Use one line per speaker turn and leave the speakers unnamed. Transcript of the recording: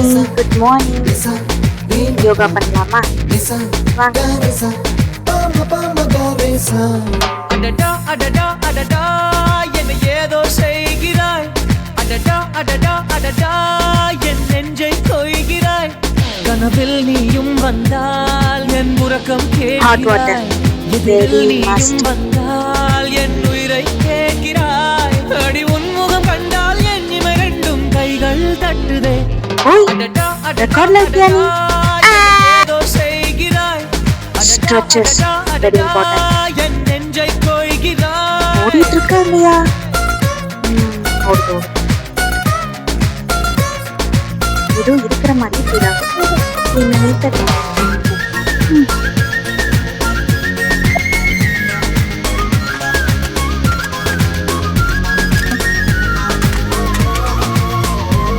Morning, good morning. Yoga பண்ணலாமா? வாங்க.
அடடா அடடா அடடா என்னை ஏதோ செய்கிறாய். அடடா அடடா அடடா என் நெஞ்சை கொய்கிறாய். கனவில் நீயும் வந்தால் என் உறக்கம்
Hot water.
கேட்கிறாய்.
Very
எதிரில் நீயும்
must.
வந்தால் என் உயிரை கேட்கிறாய். அடி உன்முகம் கண்டால் என் இமை ரெண்டும் கைகள் தட்டுதே.
ஓய்,
அடடா அடடா
record ல இருக்கியா நீ?
அடடா என்னை ஏதோ செய்கிறாய்.
Stretches, very important.
என் நெஞ்சை கொய்கிறாய்.
ஓடிட்டு இருக்கா இல்லையா? ஓடுது ஓடுது. ஏதோ இருக்கிற மாதிரி ஃபீல் ஆகுது. என்ன நீ